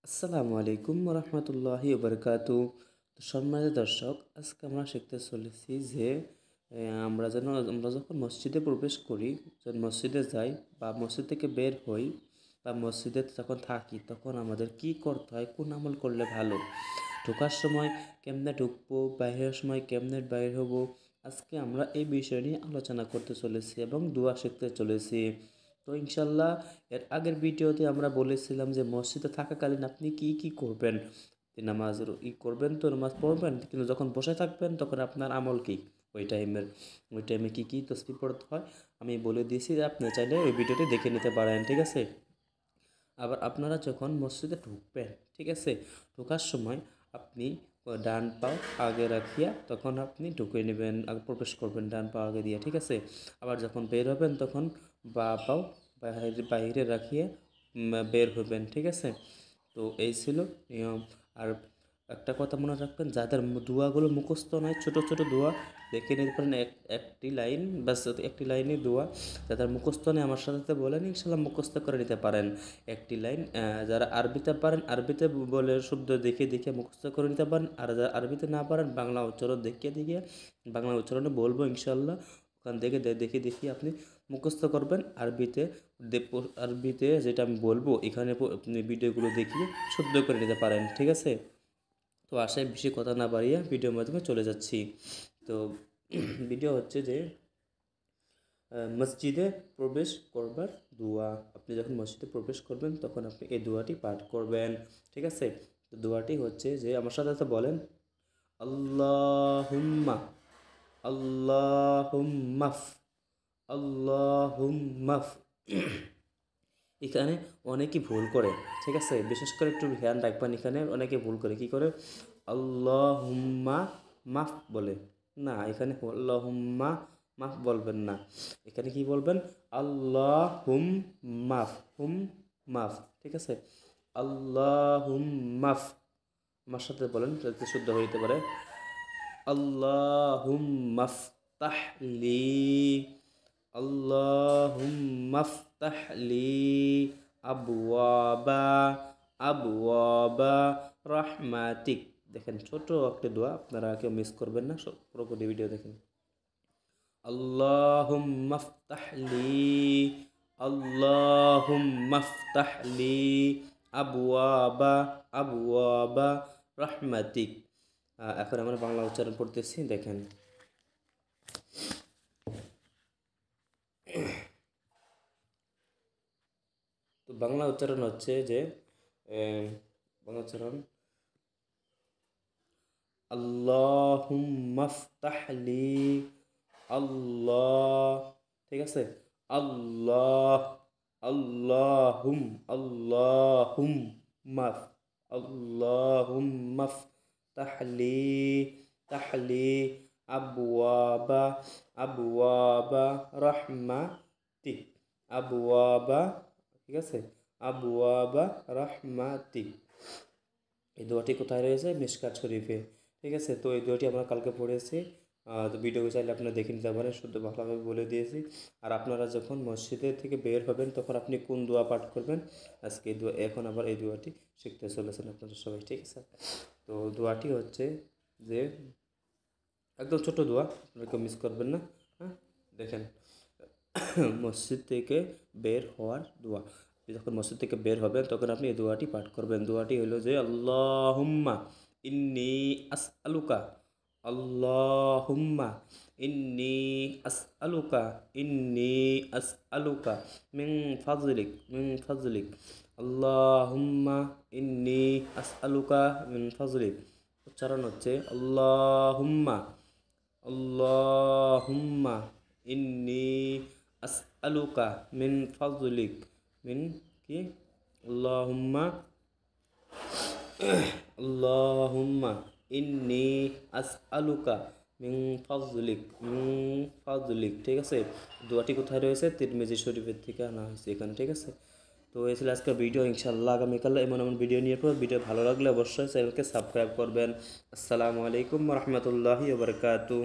আসসালামু আলাইকুম রহমতুল্লাহি ওবরকাতু। সম্মানিত দর্শক, আজকে আমরা শিখতে চলেছি যে আমরা যখন মসজিদে প্রবেশ করি, যখন মসজিদে যাই বা মসজিদ থেকে বের হই বা মসজিদে যখন থাকি, তখন আমাদের কি করতে হয়, কোন আমল করলে ভালো, ঢোকার সময় কেমনে ঢুকবো, বাইরের সময় কেমনে বাইর হব। আজকে আমরা এই বিষয় নিয়ে আলোচনা করতে চলেছি এবং দোয়া শিখতে চলেছি। তো ইনশাল্লাহ, এর আগের ভিডিওতে আমরা বলেছিলাম যে মসজিদে থাকাকালীন আপনি কি কি করবেন। নামাজের করবেন, তো নামাজ পড়বেন, কিন্তু যখন বসে থাকবেন তখন আপনার আমল কি, ওই টাইমে কি কি তসবিহ পড়তে হয় আমি বলে দিয়েছি। আপনি চাইলে ওই ভিডিওটি দেখে নিতে পারেন, ঠিক আছে। আবার আপনারা যখন মসজিদে ঢুকবেন, ঠিক আছে, ঢোকার সময় আপনি ডান পাও আগে রাখিয়া তখন আপনি ঢুকে নেবেন, আগে প্রবেশ করবেন ডান পা আগে দিয়ে, ঠিক আছে। আবার যখন বের হবেন তখন বা পাও বাইরে রাখিয়ে বের হবেন, ঠিক আছে। তো এই ছিল নিয়ম। আর একটা কথা মনে রাখবেন, যাদের দোয়াগুলো মুখস্থ নয়, ছোট ছোট দোয়া দেখে নিতে পারেন, একটি লাইন বাস, একটি লাইনে দোয়া। যাদের মুখস্থ নেই আমার সাথে বলেন, ইনশাল্লাহ মুখস্থ করে নিতে পারেন একটি লাইন। যারা আরবিতে পারেন, আরবিতে বলে শব্দ দেখে দেখে মুখস্থ করে নিতে পারেন। আর যারা আরবিতে না পারেন, বাংলা উচ্চারণ দেখে দেখে বাংলা উচ্চারণে বলবো ইনশাল্লাহ, ওখান থেকে দেখে দেখে আপনি মুখস্থ করবেন আরবিতে। আরবিতে যেটা আমি বলবো এখানে আপনি ভিডিওগুলো দেখিয়ে শুদ্ধ করে নিতে পারেন, ঠিক আছে। তো আশায় বেশি কথা না বাড়িয়ে ভিডিওর মাধ্যমে চলে যাচ্ছি। তো ভিডিও হচ্ছে যে মসজিদে প্রবেশ করবার দোয়া। আপনি যখন মসজিদে প্রবেশ করবেন তখন আপনি এই দোয়াটি পাঠ করবেন, ঠিক আছে। তো দোয়াটি হচ্ছে যে আমার সাথে সাথে বলেন, আল্লাহুম্মা আল্লাহুম্মাফ আল্লাহুম্মাফ। এখানে অনেকেই ভুল করে, ঠিক আছে, বিশেষ করে একটু ধ্যান রাখবেন। এখানে অনেকে ভুল করে, কি করে, আল্লাহুম্মা মাফ বলে। না, এখানে আল্লাহুম্মা মাফ বলবেন না, এখানে কি বলবেন, আল্লাহুম মাফ, হুম মাফ, ঠিক আছে। আল্লাহুম মাফ, আমার সাথে বলেন যাতে শুদ্ধ হইতে পারে। আল্লাহুম্মা ফতাহ লি আল্লাহুম্মা ফতাহ লি আবওয়াবা আবওয়াবা রাহমাতিক। দেখেন, ছোট একটা দোয়া, আপনারা কেউ মিস করবেন না, সব পুরোপুরি ভিডিও দেখেন। আল্লাহুম্মা ফতাহ লি আল্লাহুম্মা ফতাহ লি আবওয়াবা আবওয়াবা রাহমাতিক। এখন আমরা বাংলা উচ্চারণ পড়তেছি, দেখেন। তো বাংলা উচ্চারণ হচ্ছে যে বাংলা উচ্চারণ, আল্লাহুম্মা ফতাহ লি আল্লাহ, ঠিক আছে। আল্লাহ আল্লাহুম আল্লাহুম মাফ আল্লাহুম্মা ফতাহ লি তাহলি আবওয়াবা আবওয়াবা রাহমাতি আবওয়াবা, ঠিক আছে, আবওয়াবা রাহমাতি। এই দোয়াটি কোথায় রয়েছে, মিশকাত শরীফে, ঠিক আছে। তো এই দোয়াটি আমরা কালকে পড়েছি। তো ভিডিও চাইলে আপনারা দেখে নিতে পারেন, শুদ্ধ ভালোভাবে বলে দিয়েছি। আর আপনারা যখন মসজিদে থেকে বের হবেন তখন আপনি কোন দোয়া পাঠ করবেন, আজকে এই দোয়া, এখন আবার এই দোয়াটি শিখতে চলেছেন আপনারা সবাই, ঠিক আছে। তো দোয়াটি হচ্ছে যে একদম ছোট দোয়া, আপনারা কেউ মিস করবেন না। হ্যাঁ, দেখেন, মসজিদ থেকে বের হওয়ার দোয়া। আপনি যখন মসজিদ থেকে বের হবেন তখন আপনি এই দোয়াটি পাঠ করবেন। দোয়াটি হলো যে আল্লাহুম্মা ইন্নি আসআলুকা আল্লাহুম্মা ইন্নি আসআলুকা ইন্নি আসআলুকা মিন ফাজলিক আল্লাহুম্মা ইন্নি আসআলুকা মিন ফাজলিক। উচ্চারণ হচ্ছে আল্লাহুম্মা আল্লাহুম্মা ইন্নি আসআলুকা মিন ফাজলিক, মিন কি, আল্লাহুম্মা আল্লাহুম্মা ইন্নি আসআলুকা মিন ফাজলিক, ঠিক আছে। দোয়াটি কোথায় রয়েছে, তিরমিজি শরীফের থেকে আনা হয়েছে এখানে, ঠিক আছে। তো এই ছিল আজকের ভিডিও। ইনশাআল্লাহ আগামীকাল এমন এমন ভিডিও নিয়ে পর, ভিডিও ভালো লাগলে অবশ্যই চ্যানেলকে সাবস্ক্রাইব করবেন। আসসালামু আলাইকুম রহমতুল্লাহি ওবরকাতু।